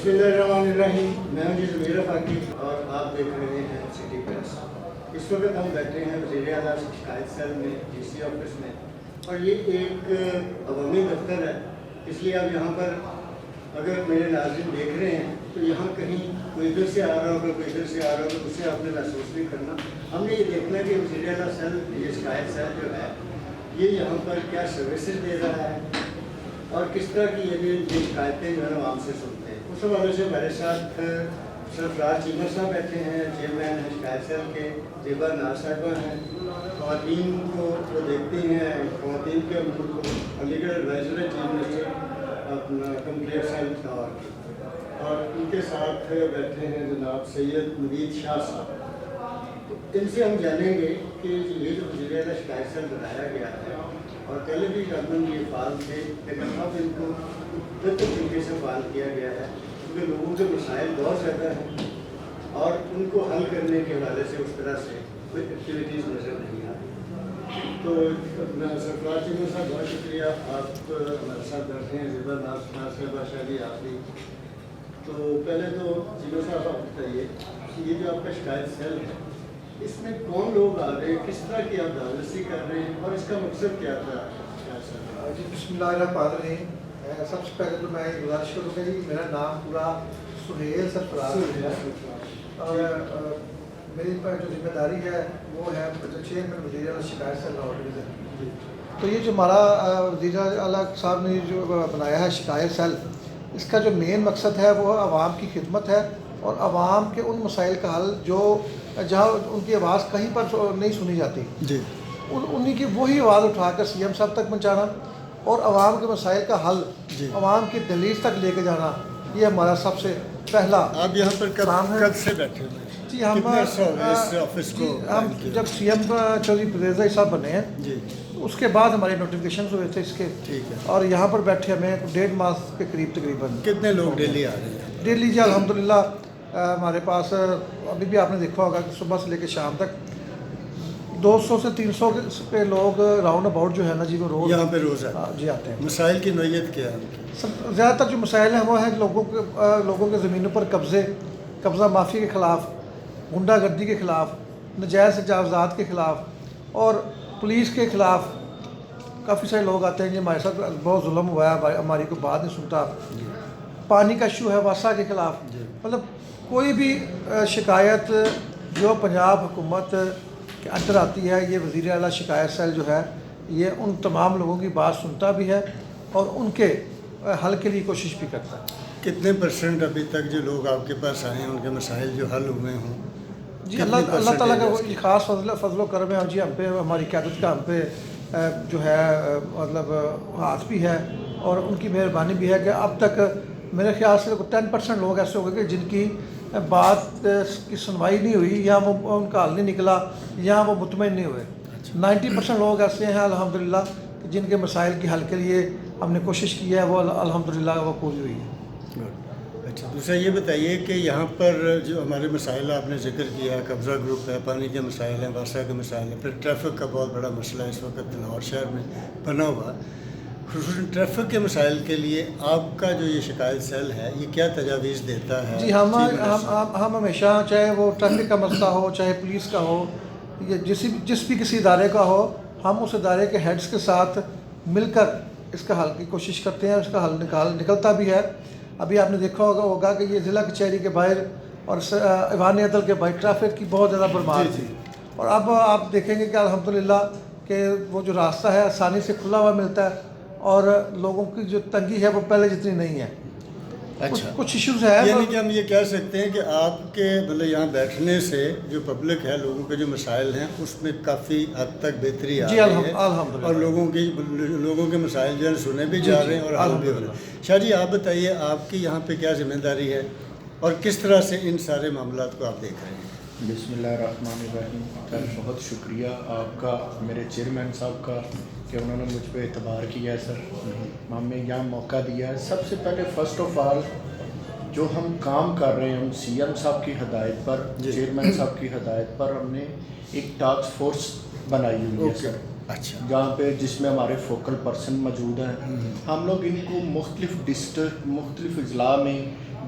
बिस्मिल्लाहिर्रहमानिर्रहीम। मैं हूं ज़मीर फाकी और आप देख रहे हैं सिटी प्रेस। इस वक्त हम बैठे हैं वज़ीर आला शिकायत सेल में, DC ऑफिस में, और ये एक अवामी दफ्तर है। इसलिए अब यहाँ पर अगर मेरे नाज़रीन देख रहे हैं तो यहाँ कहीं कोई इधर से आ रहा होगा, कोई इधर से आ रहा होगा, उससे आपने महसूस नहीं करना। हमने ये देखना कि वज़ीर आला सेल, ये शिकायत सेल जो है, ये यहाँ पर क्या सर्विसेज दे रहा है और किस तरह की ये शिकायतें जो है आवाम से सुनते हैं। उस हवाले से हमारे साथ सरफराज चीमा साहब बैठे हैं, चेयरमैन हैं शिकायत सेल के, जेबा नाज साहिबा हैं, ख़वातीन को जो देखती हैं, ख़वातीन के अमूर को, अलीगढ़ एडवाइज़र चीफ मिनिस्टर अपना कंप्लेंट सेल और उनके साथ बैठे हैं जनाब सैयद नवीद शाह साहब। तो इनसे हम जानेंगे कि ये जो वज़ीर आला शिकायत सेल बनाया गया है, और पहले भी गवर्नमेंट ये फाल थे, लेकिन अब इनको बेहतर तरीके से फाल किया गया है, क्योंकि लोगों के मसाइल बहुत ज़्यादा हैं और उनको हल करने के हवाले से उस तरह से कोई एक्टिविटीज़ नज़र नहीं आ रही। तो सरफराज चीमा साहब बहुत शुक्रिया, आप हमारे साथ बैठे हैं। ज़ेबा नाज साहिबा शादी आप भी। तो पहले तो चीमा साहब आप बताइए कि ये जो आपका शिकायत सेल है, इसमें कौन लोग आ रहे हैं, किस तरह की आप दावसी कर रहे हैं और इसका मकसद क्या था? जी बिस्मिल्लाहिर्रहमानिर्रहीम। सबसे पहले तो मैं गुजारिश करूँगा कि मेरा नाम पूरा सुहेल सरफराज है और मेरी जो जिम्मेदारी है वो है चेयरमैन वज़ीर आला शिकायत सेल लाहौर डिवीज़न। तो ये जो हमारा वज़ीर आला साहब ने जो बनाया है शिकायत सेल, इसका जो मेन मकसद है वो आवाम की खिदमत है और आवाम के उन मसाइल का हल जो जहाँ उनकी आवाज़ कहीं पर नहीं सुनी जाती जी, उन्हीं की वही आवाज़ उठाकर CM साहब तक पहुँचाना और आवाम के मसाइल का हल आवाम की दहलीज तक लेके जाना, ये हमारा सबसे पहला। आप यहाँ पर कब से बैठे हुए? जी हम ऑफिस को हम जब CM चौधरी परवेज़ साहब बने हैं जी, उसके बाद हमारे नोटिफिकेशन हुए थे इसके। ठीक है। और यहाँ पर बैठे हमें 1.5 माह के करीब तकरीबन। कितने लोग डेली आ रहे हैं? डेली जी अल्हम्दुलिल्लाह हमारे पास अभी भी आपने देखा होगा कि सुबह से लेकर शाम तक 200 से 300 पे लोग राउंड अबाउट जो है ना जी वो रोज़ यहाँ पे रोज़ जी आते हैं। मसाइल की नोयत क्या है? ज़्यादातर जो मसाइल हैं वो है लोगों के ज़मीनों पर कब्ज़ा माफ़ी के ख़िलाफ़, गुंडागर्दी के ख़िलाफ़, नजायज़ तजावुज़ात के ख़िलाफ़ और पुलिस के ख़िलाफ़ काफ़ी सारे लोग आते हैं कि हमारे साथ बहुत जुल्म हुआ है, हमारी कोई बात नहीं सुनता। पानी का इशू है वासा के ख़िलाफ़, मतलब कोई भी शिकायत जो पंजाब हुकूमत के अंदर आती है, ये वज़ीर आला शिकायत सेल जो है ये उन तमाम लोगों की बात सुनता भी है और उनके हल के लिए कोशिश भी करता है। कितने % अभी तक जो लोग आपके पास आए हैं उनके मसाइल जो हल हुए हों? जी अल्लाह ताला का कोई ख़ास फजलो करम है जी हम पे, हमारी क़यादत का हम पे जो है मतलब हाथ भी है और उनकी मेहरबानी भी है कि अब तक मेरे ख्याल से 10% लोग ऐसे हो गए कि जिनकी बात की सुनवाई नहीं हुई या वो उनका हल नहीं निकला या वो मुतमईन नहीं हुए। 90% लोग ऐसे हैं अल्हम्दुलिल्लाह कि जिनके मसाइल के हल के लिए हमने कोशिश की है, वो अल्हम्दुलिल्लाह वो पूरी हुई है। अच्छा, दूसरा ये बताइए कि यहाँ पर जो हमारे मसाइल आपने जिक्र किया, कब्ज़ा ग्रुप है, पानी के मसाइल हैं, वासा के मसाइल हैं, फिर ट्रैफिक का बहुत बड़ा मसला है इस वक्त लाहौर शहर में बना हुआ। ख़ुसूसन ट्रैफिक के मसाइल के लिए आपका जो ये शिकायत सेल है ये क्या तजावीज़ देता है? जी हम हमेशा, चाहे वो ट्रैफिक का मसला हो, चाहे पुलिस का हो, या जिस भी किसी इदारे का हो, हम उस इदारे के हेड्स के साथ मिलकर इसका हल की कोशिश करते हैं, उसका हल निकलता भी है। अभी आपने देखा होगा कि ये ज़िला कचहरी के बाहर और ईवान अदल के बाहर ट्रैफिक की बहुत ज़्यादा भरमार थी और अब आप देखेंगे कि अल्हम्दुलिल्लाह कि वो जो रास्ता है आसानी से खुला हुआ मिलता है और लोगों की जो तंगी है वो पहले जितनी नहीं है। अच्छा, कुछ इश्यूज़ है, यानी कि हम ये कह सकते हैं कि आपके मतलब यहाँ बैठने से जो पब्लिक है, लोगों के जो मसाइल हैं उसमें काफ़ी हद तक बेहतरी आ रही है और लोगों के मसाइल जो है सुने भी जा रहे हैं और हल भी हो रहे हैं। शाह जी आप बताइए आपकी यहाँ पे क्या ज़िम्मेदारी है और किस तरह से इन सारे मामलात को आप देख रहे हैं? बिस्मिल्लाहिर्रहमानिर्रहीम। बहुत शुक्रिया आपका, मेरे चेयरमैन साहब का, कि उन्होंने मुझ पर एतबार किया है सर, हमें यहाँ मौका दिया है। सबसे पहले फ़र्स्ट ऑफ ऑल जो हम काम कर रहे हैं, हम CM साहब की हदायत पर, चेयरमैन साहब की हदायत पर हमने एक टास्क फोर्स बनाई हुई है सर। अच्छा, जहाँ पे जिसमें हमारे फोकल पर्सन मौजूद हैं। हम लोग इनको मुख्तलिफ़ डिस्ट्रिक्ट, मुख्तलिफ़ अजला में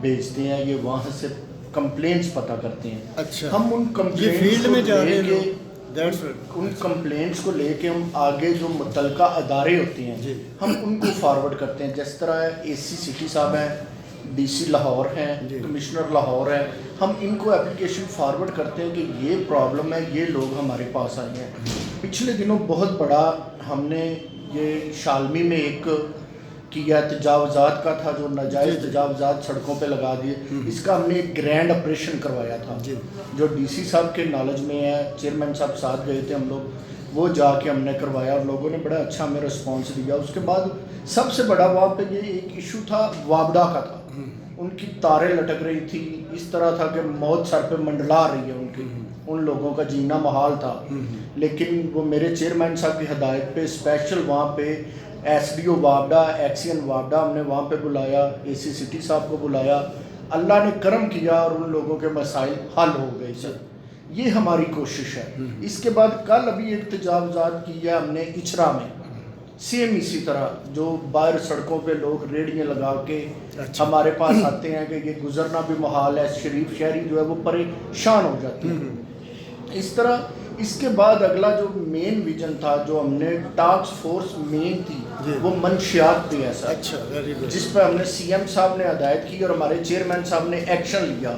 भेजते हैं, ये वहाँ से कंप्लेंट्स पता करते हैं। अच्छा, हम उन ये कंप्लेंट्स फील्ड में जा रहे हैं लेके लोग। That's right. उन कंप्लेंट्स को लेके हम आगे जो मुतलका अदारे होते जी। हैं हम उनको फॉरवर्ड करते हैं। जिस तरह एसी सिटी साहब हैं, डीसी लाहौर हैं, जी। कमिश्नर लाहौर हैं, हम इनको एप्लीकेशन फॉरवर्ड करते हैं कि ये प्रॉब्लम है, ये लोग हमारे पास आए हैं। पिछले दिनों बहुत बड़ा हमने ये शालमी में एक किया तजावज़ात का था, जो नाजायज़ तजावज़ात सड़कों पे लगा दिए, इसका हमने एक ग्रैंड ऑपरेशन करवाया था जी। जो डीसी साहब के नॉलेज में है। चेयरमैन साहब साथ गए थे हम लोग, वो जाके हमने करवाया और लोगों ने बड़ा अच्छा हमें रिस्पॉन्स दिया। उसके बाद सबसे बड़ा वहाँ पे ये एक इशू था वापडा का था, उनकी तारें लटक रही थी, इस तरह था कि मौत सर पे मंडला रही है उनकी, उन लोगों का जीना महाल था। लेकिन वो मेरे चेयरमैन साहब की हदायत पे स्पेशल वहाँ पे एसडीओ वापडा, एक्सीएन वापडा हमने वहाँ पे बुलाया, एसी सिटी साहब को बुलाया, अल्लाह ने करम किया और उन लोगों के मसाइल हल हो गए सर। ये हमारी कोशिश है। इसके बाद कल अभी एक तजावज़ात की है हमने इचरा में, सेम इसी तरह जो बाहर सड़कों पे लोग रेडियाँ लगा के हमारे पास आते हैं कि ये गुजरना भी मुहाल है, शरीफ शहरी जो है वो परेशान हो जाती है। इस तरह इसके बाद अगला जो मेन विजन था, जो हमने टास्क फोर्स मेन थी, वो मंशियात पे है सर। अच्छा, वेरी गुड। जिस पर हमने सीएम साहब ने हदायत की और हमारे चेयरमैन साहब ने एक्शन लिया,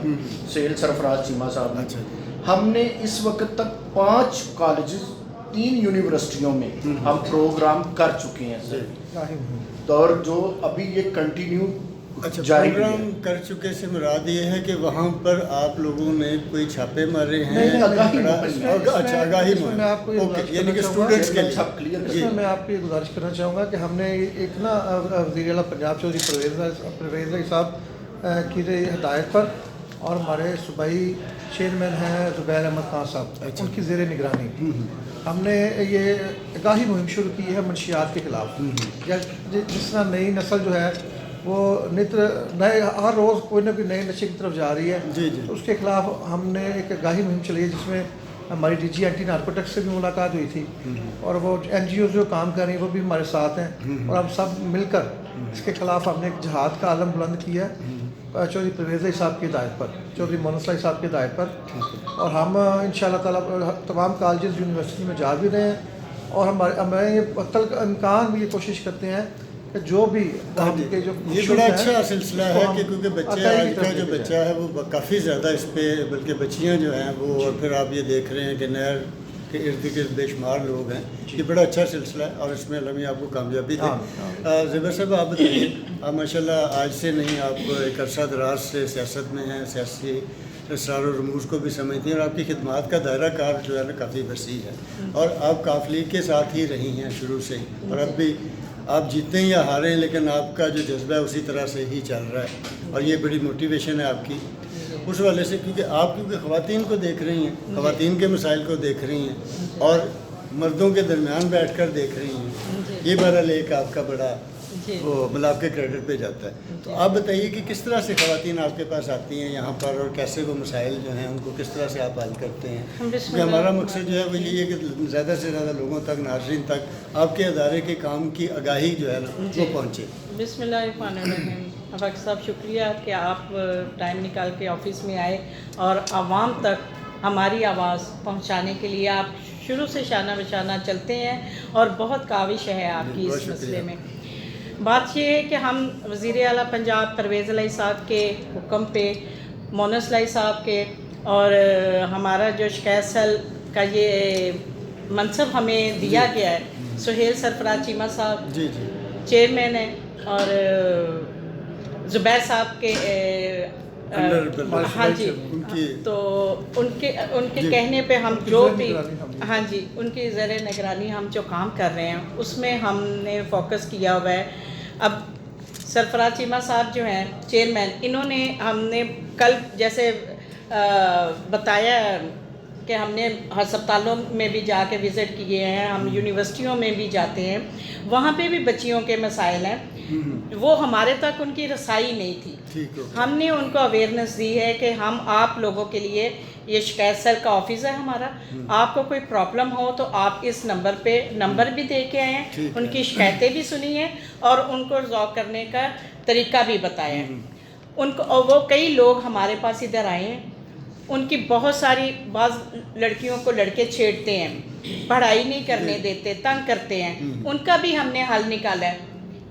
सेल सरफराज चीमा साहब ने। अच्छा। हमने इस वक्त तक 5 कॉलेजेस 3 यूनिवर्सिटियों में हम प्रोग्राम कर चुके हैं सर। तो और जो अभी ये कंटिन्यू अच्छा, जारी प्रोग्राम है। कर चुके से मुराद ये है कि वहाँ पर आप लोगों ने कोई छापे मारे हैं? नहीं, आगाही बड़ा- मुहिम। अच्छा, आगाही इसमें मुहिम। मैं आपको ये ओके, गुजारिश यानी कि करना स्टूडेंट्स के सब लिए। क्लियर जी। इसमें मैं आपको ये गुजारिश करना चाहूँगा कि हमने एक ना वज़ीर आला पंजाब चौधरी परवेज़ भाई साहब की हदायत पर और हमारे सूबाई चेयरमैन हैं ज़ुबैर अहमद खान साहब, उनकी ज़ेर निगरानी हमने ये आगाही मुहिम शुरू की है मंशियात के ख़िलाफ़। या जिस तरह नई नस्ल जो है वो नए हर रोज़ कोई ना कोई नए नशे की तरफ जा रही है, जी, जी। तो उसके ख़िलाफ़ हमने एक आगाही मुहिम चलाई है जिसमें हमारी डीजी एंटी नार्कोटिक्स से भी मुलाकात हुई थी और वो एनजीओ जो काम कर रही हैं वो भी हमारे साथ हैं और हम सब मिलकर इसके ख़िलाफ़ हमने एक जहाद का आलम बुलंद किया चौधरी परवेज़ साहब की हिदायत पर, चौधरी मोनस साहब की हिदायत पर। और हम इंशाअल्लाह ताला तमाम कॉलेजेस यूनिवर्सिटी में जा भी रहे हैं और हमारे ये इम्कान भी ये कोशिश करते हैं कि जो भी के जो ये issues बड़ा हैं, अच्छा सिलसिला उसको है हम कि क्योंकि बच्चे आगाही आज की का तरफ जो लेके बच्चा है वो काफ़ी ज़्यादा इस पर, बल्कि बच्चियाँ जो हैं वो, और फिर आप ये देख रहे हैं कि नहर के इर्द गिर्द बेशुमार लोग हैं। ये बड़ा अच्छा सिलसिला है और इसमें अल्लाह मियां आपको कामयाबी दे। ज़ुबैर साहब आप बताइए, आप माशाल्लाह आज से नहीं, आप एक अरसा दराज से सियासत में हैं, सियासी असरार और रमूज़ को भी समझती हैं और आपकी खिदमत का दायरा कार जो है ना काफ़ी वसी है और आप काफ लीग के साथ ही रही हैं शुरू से ही, और अब भी आप जीतें या हारें लेकिन आपका जो जज्बा है उसी तरह से ही चल रहा है और ये बड़ी मोटिवेशन है आपकी उस वाले से, क्योंकि आप ख़वातीन को देख रही हैं, ख़वातीन के मसाइल को देख रही हैं और मर्दों के दरमियान बैठ कर देख रही हैं। ये बहरहाल एक आपका बड़ा वो मतलब आपके क्रेडिट पे जाता है। तो आप बताइए कि किस तरह से ख़वातीन आपके पास आती हैं यहाँ पर और कैसे वो मसाइल जो हैं उनको किस तरह से आप हल करते हैं? क्योंकि हमारा मकसद जो है वो यही है कि ज़्यादा से ज़्यादा लोगों तक, नाज़रीन तक आपके अदारे के काम की आगाही जो है ना वो पहुँचे। बिस्मिल्लाहिर्रहमानिर्रहीम। वक्त साहब शुक्रिया कि आप टाइम निकाल के ऑफिस में आए और आवाम तक हमारी आवाज़ पहुंचाने के लिए आप शुरू से शाना बशाना चलते हैं और बहुत काविश है आपकी इस मसले में। बात यह है कि हम वज़ीर आला पंजाब परवेज़ लाई साहब के हुक्म पे, मोनस लाई साहब के और हमारा जो शिकायत सेल का ये मनसब हमें दिया गया है, सुहेल सरफराज चीमा साहब जी जी चेयरमैन है और ज़ुबैर साहब के हाँ जी, तो उनके कहने पे हम जो भी, हाँ जी, उनकी ज़र निगरानी हम जो काम कर रहे हैं उसमें हमने फोकस किया हुआ है। अब सरफराज चीमा साहब जो हैं चेयरमैन, इन्होंने हमने कल जैसे बताया कि हमने अस्पतालों में भी जाके विज़िट किए हैं, हम यूनिवर्सिटियों में भी जाते हैं, वहाँ पे भी बच्चियों के मसाइल हैं, वो हमारे तक उनकी रसाई नहीं थी। हमने उनको अवेयरनेस दी है कि हम आप लोगों के लिए, ये शिकायत सेल का ऑफिस है हमारा, आपको कोई प्रॉब्लम हो तो आप इस नंबर पे नंबर भी दे के आए हैं, उनकी शिकायतें भी सुनी हैं और उनको रिजॉल्व करने का तरीका भी बताया है। उनको, और वो कई लोग हमारे पास इधर आए हैं, उनकी बहुत सारी, बाज़ लड़कियों को लड़के छेड़ते हैं, पढ़ाई नहीं करने देते, तंग करते हैं, उनका भी हमने हल निकाला है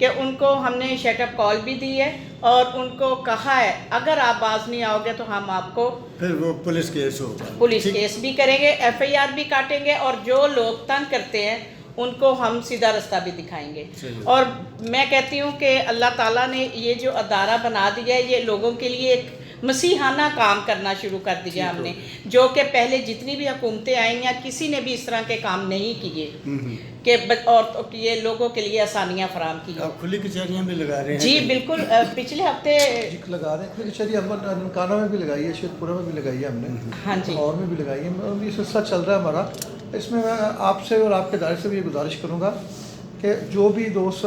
कि उनको हमने शटअप कॉल भी दी है और उनको कहा है अगर आप बाज नहीं आओगे तो हम आपको फिर वो पुलिस केस होगा, पुलिस केस भी करेंगे, FIR भी काटेंगे, और जो लोग तंग करते हैं उनको हम सीधा रास्ता भी दिखाएंगे। और मैं कहती हूँ कि अल्लाह ताला ने ये जो अदारा बना दिया है, ये लोगों के लिए एक मसीहाना काम करना शुरू कर दिया हमने, जो कि पहले जितनी भी हुकूमतें आई हैं किसी ने भी इस तरह के काम नहीं किए कि और ये लोगों के लिए आसानियाँ फराम की। आप खुली कचहरियाँ भी लगा रहे हैं? जी बिल्कुल, पिछले हफ्ते लगा रहे हैं खुली कचहरी, ननकाना में भी लगाई है, शेखपुरा में भी लगाई है हमने, हाँ जी, और में भी लगाई है। ये सिलसिला चल रहा है हमारा। इसमें मैं आपसे और आपके दायरे से भी ये गुजारिश करूँगा कि जो भी दोस्त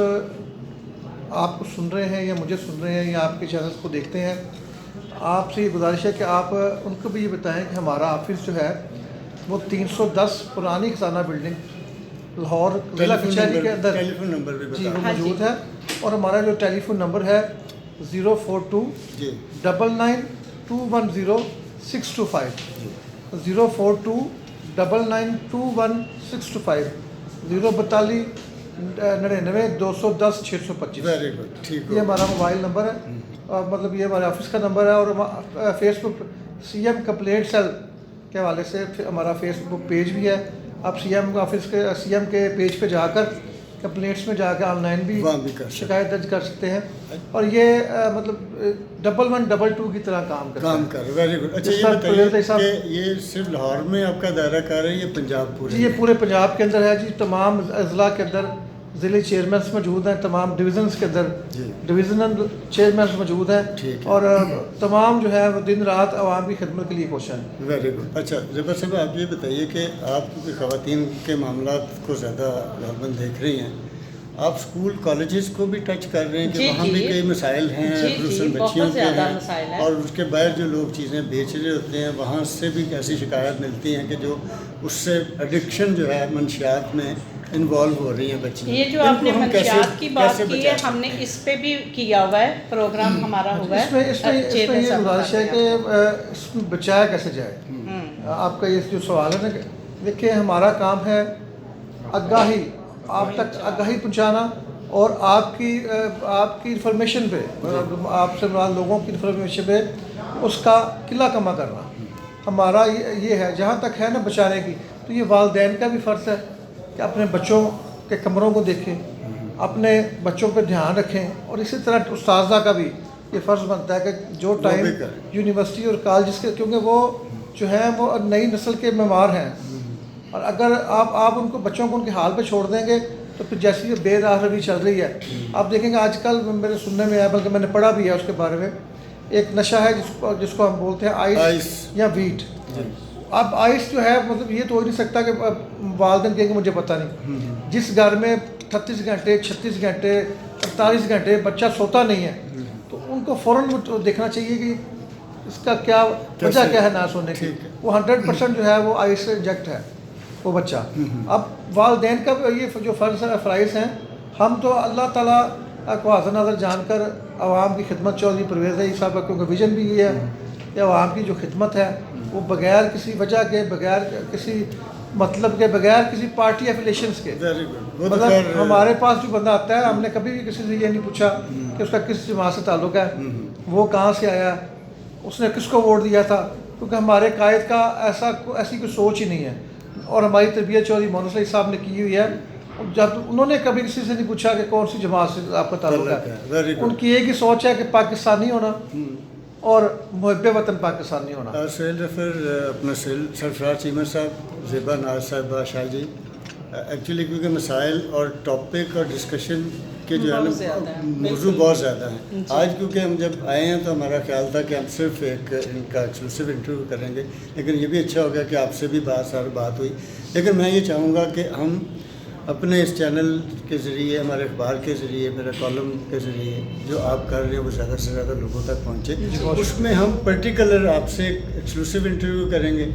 आपको सुन रहे हैं या मुझे सुन रहे हैं या आपके चैनल को देखते हैं, आपसे ये गुजारिश है कि आप उनको भी ये बताएं कि हमारा ऑफिस जो है वो 310 पुरानी खजाना बिल्डिंग लाहौर जिला कचहरी के अंदर, टेलीफोन नंबर भी जी, वो बताएं। हाँ जी। मौजूद है। और हमारा जो टेलीफोन नंबर है 042 जी 99210625, 042 99210625, 042 99 210 625। वेरी गुड, ठीक ये हमारा मोबाइल नंबर है, और मतलब ये हमारे ऑफिस का नंबर है। और फेसबुक CM कंप्लेंट सेल के हवाले से हमारा फेसबुक पेज भी है। आप CM के पेज पे जाकर कंप्लेंट्स में जाकर ऑनलाइन भी वहाँ भी कर शिकायत दर्ज कर सकते हैं। और ये मतलब 1122 की तरह काम करता काम है। कर। Very good. अच्छा, जिस ये तरह बताइए प्रवीण साहब- कि ये सिर्फ लाहौर में आपका दायरा कार है, ये पंजाब पूरे जी, ये में? पूरे पंजाब के अंदर है जी। तमाम अजला के अंदर ज़िले चेयरमैन मौजूद हैं, तमाम डिवीज़न्स के अंदर जी। डिवीज़नल चेयरमैन मौजूद हैं, ठीक है। और तमाम जो है वो दिन रात आवाम की खिदमत के लिए कोशिश है। Very good. अच्छा ज़बर साहब, आप ये बताइए कि आप क्योंकि ख़वातीन के मामलात को ज़्यादा गवर्नमेंट देख रही हैं, आप स्कूल कॉलेजेस को भी टच कर रहे हैं कि जी, वहाँ जी। भी कई मसाइल हैं, जी, खसूसन जी, बच्चियों बहुत के ज़्यादा हैं, मसाइल हैं। और उसके बाहर जो लोग चीज़ें बेच रहे होते हैं वहाँ से भी ऐसी शिकायत मिलती हैं कि जो उससे एडिक्शन जो है मंशियात में इन्वॉल्व हो रही हैं बच्चियाँ। ये जो इनको आपने हम मंशियात की बात कैसे की है, बचा सकते हमने इस पे भी किया हुआ है, प्रोग्राम हमारा हुआ है। इसमें चेयरमैन ये साहब गुजारिश है बताते हैं कि इसमें बचाया कैसे जाए। आपका ये जो सवाल है ना, देखिए हमारा काम है आगाही, आप तक आगाही पहुंचाना, और आपकी इंफॉर्मेशन पे, आपसे लोगों की इंफॉर्मेशन पे उसका किला कमा करना हमारा ये है। जहाँ तक है ना बचाने की, तो ये वालिदैन का भी फ़र्ज़ है कि अपने बच्चों के कमरों को देखें, अपने बच्चों पे ध्यान रखें, और इसी तरह उस्ताज़ा का भी ये फ़र्ज़ बनता है कि जो टाइम यूनिवर्सिटी और कॉलेज के, क्योंकि वो जो है वो नई नस्ल के मेमार हैं, और अगर आप उनको बच्चों को उनके हाल पे छोड़ देंगे तो फिर जैसी ये बेराह रवी चल रही है, आप देखेंगे आजकल मेरे सुनने में आया, बल्कि मैंने पढ़ा भी है उसके बारे में, एक नशा है जिसको हम बोलते हैं आइस या वीट। अब आइस जो है मतलब ये तो हो ही नहीं सकता कि वालिदैन कहेंगे मुझे पता नहीं। जिस घर में 38 घंटे 36 घंटे 48 घंटे बच्चा सोता नहीं है, तो उनको फ़ौरन देखना चाहिए कि इसका क्या वजह क्या है ना सोने की। वो 100% जो है वो आइस से इंजेक्ट है वो बच्चा। अब वालिदैन का ये जो फ़राइज़ हैं, हम तो अल्लाह ताला को हाज़िर नाज़र जानकर आवाम की खिदमत, चौधरी परवेज़ साहब का क्योंकि विजन भी ये है कि आवाम की जो खिदमत है वो बगैर किसी वजह के, बगैर किसी मतलब के, बगैर किसी पार्टी एफिलेशंस के। मतलब हमारे पास जो बंदा आता है, हमने कभी भी किसी से ये नहीं पूछा कि उसका किस जमात से ताल्लुक़ है, वो कहाँ से आया, उसने किसको वोट दिया था, क्योंकि हमारे कायद का ऐसी कोई सोच ही नहीं है। और हमारी तरबियत चौधरी मोहम्मद सईद साहब ने की हुई है, जब उन्होंने कभी किसी से नहीं पूछा कि कौन सी जमात से आपका ताल्लुक़ है। उनकी एक ही सोच है कि पाकिस्तानी होना और मुहब्बे वतन पाकिस्तानी होना। सुहेल रफ़र, अपना सरफराज चीमर साहब, ज़ेबा नाज साहिबा, शाह जी, एक्चुअली क्योंकि मसाइल और टॉपिक और डिस्कशन के जो है ना मौजू बहुत ज़्यादा हैं। आज क्योंकि हम जब आए हैं तो हमारा ख्याल था कि हम सिर्फ एक इनका एक्सक्लूसिव इंटरव्यू करेंगे, लेकिन ये भी अच्छा हो गया कि आपसे भी बात हुई। लेकिन मैं ये चाहूँगा कि हम अपने इस चैनल के ज़रिए, हमारे अखबार के ज़रिए, मेरे कॉलम के ज़रिए जो आप कर रहे हैं वो ज़्यादा से ज़्यादा लोगों तक पहुँचे। उसमें हम पर्टिकुलर आपसे एक्सक्लूसिव इंटरव्यू करेंगे,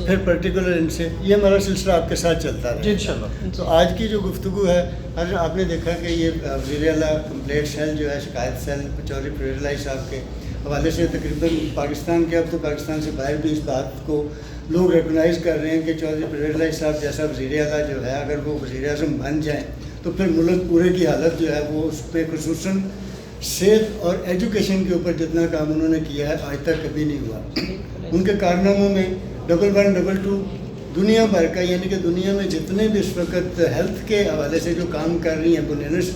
फिर पर्टिकुलर इनसे, ये हमारा सिलसिला आपके साथ चलता है इंशाल्लाह। तो आज की जो गुफ्तगू है, आज आपने देखा कि ये वज़ीर आला कंप्लेंट सेल जो है, शिकायत सेल चौधरी परवेज़ साहब के, حوالے سے تقریباً پاکستان کے اب تو پاکستان سے باہر بھی اس بات کو لوگ ریکگنائز کر رہے ہیں کہ چودھری پرویز الہی صاحب جیسا وزیر اعلیٰ جو ہے اگر وہ وزیر اعظم بن جائیں تو پھر ملک پورے کی حالت جو ہے وہ اس پہ خصوصاً صحت اور ایجوکیشن کے اوپر جتنا کام انہوں نے کیا ہے آج تک کبھی نہیں ہوا. ان کے کارناموں میں 112 دنیا بھر کا یعنی کہ دنیا میں جتنے بھی اس وقت ہیلتھ کے حوالے سے جو کام کر رہی ہیں ایمبولینس،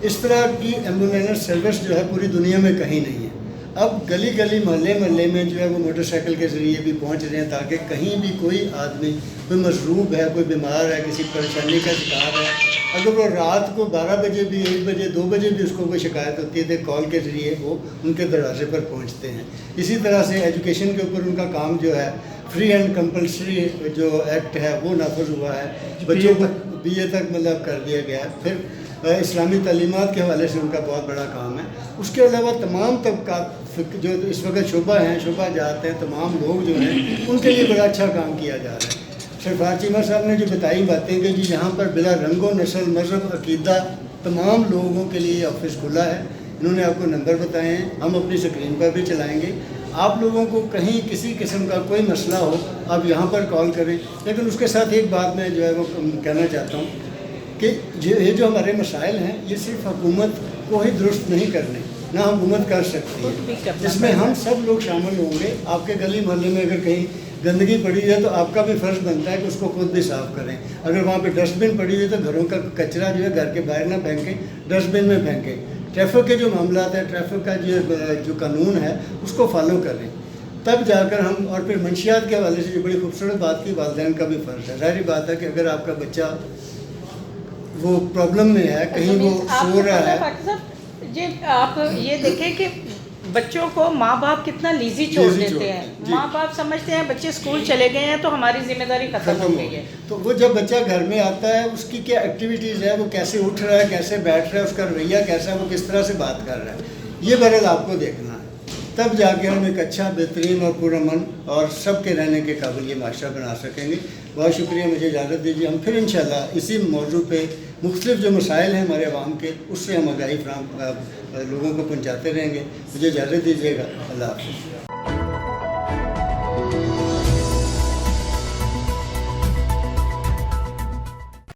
اس طرح کی ایمبولینس سروس جو ہے پوری دنیا میں کہیں نہیں ہے. اب گلی گلی محلے میں جو ہے وہ موٹر سائیکل کے ذریعے بھی پہنچ رہے ہیں تاکہ کہیں بھی کوئی آدمی کوئی مضروب ہے، کوئی بیمار ہے، کسی پریشانی کا شکار ہے، اگر وہ رات کو 12 بجے بھی 1 بجے 2 بجے بھی اس کو کوئی شکایت ہوتی ہے تو کال کے ذریعے وہ ان کے دروازے پر پہنچتے ہیں. اسی طرح سے ایجوکیشن کے اوپر ان کا کام جو ہے فری اینڈ کمپلسری جو ایکٹ ہے وہ نافذ ہوا ہے، بچوں کو BA تک مطلب کر دیا گیا ہے. پھر اسلامی تعلیمات کے حوالے سے ان کا بہت بڑا کام ہے. اس کے علاوہ تمام طبقات جو اس وقت شعبہ جات ہیں، تمام لوگ جو ہیں ان کے لیے بڑا اچھا کام کیا جا رہا ہے. سرفراز چیمہ صاحب نے جو بتائی باتیں کہ جی یہاں پر بلا رنگ و نسل، مذہب، عقیدہ تمام لوگوں کے لیے آفس کھلا ہے. انہوں نے آپ کو نمبر بتائے ہیں، ہم اپنی اسکرین پر بھی چلائیں گے. آپ لوگوں کو کہیں کسی قسم کا کوئی مسئلہ ہو آپ یہاں پر کال کریں. لیکن اس کے ساتھ ایک بات میں جو ہے وہ کہنا چاہتا ہوں کہ یہ جو ہمارے مسائل ہیں یہ صرف حکومت کو ہی درست نہیں کرنے، نہ حکومت کر سکتی ہے، اس میں ہم سب لوگ شامل ہوں گے. آپ کے گلی محلے میں اگر کہیں گندگی پڑی ہے تو آپ کا بھی فرض بنتا ہے کہ اس کو خود بھی صاف کریں. اگر وہاں پہ ڈسٹ بن پڑی ہوئی تو گھروں کا کچرا جو ہے گھر کے باہر نہ پھینکیں، ڈسٹ بن میں پھینکیں. ٹریفک کے جو معاملات ہیں، ٹریفک کا جو قانون ہے اس کو فالو کریں، تب جا کر ہم. اور پھر منشیات کے حوالے سے جو بڑی خوبصورت بات کی، والدین کا بھی فرض ہے. ظاہری بات ہے کہ اگر آپ کا بچہ وہ پرابلم میں ہے، کہیں وہ سو رہا ہے. جی آپ یہ دیکھیں کہ بچوں کو ماں باپ کتنا لیزی چھوڑ دیتے ہیں. ماں باپ سمجھتے ہیں بچے اسکول چلے گئے ہیں تو ہماری ذمہ داری ختم ہو گئی ہے. تو وہ جب بچہ گھر میں آتا ہے اس کی کیا ایکٹیویٹیز ہے، وہ کیسے اٹھ رہا ہے، کیسے بیٹھ رہا ہے، اس کا رویہ کیسا ہے، وہ کس طرح سے بات کر رہا ہے، یہ بہرحال آپ کو دیکھنا ہے. تب جا کے ہم ایک اچھا، بہترین اور پرامن اور سب کے رہنے کے قابل یہ معاشرہ بنا سکیں گے. بہت شکریہ، مجھے اجازت دیجیے. ہم پھر انشاءاللہ اسی موضوع پہ مختلف جو مسائل ہیں ہمارے عوام کے، اس سے ہم آگاہی لوگوں کو پہنچاتے رہیں گے. مجھے اجازت دیجیے گا. اللہ حافظ.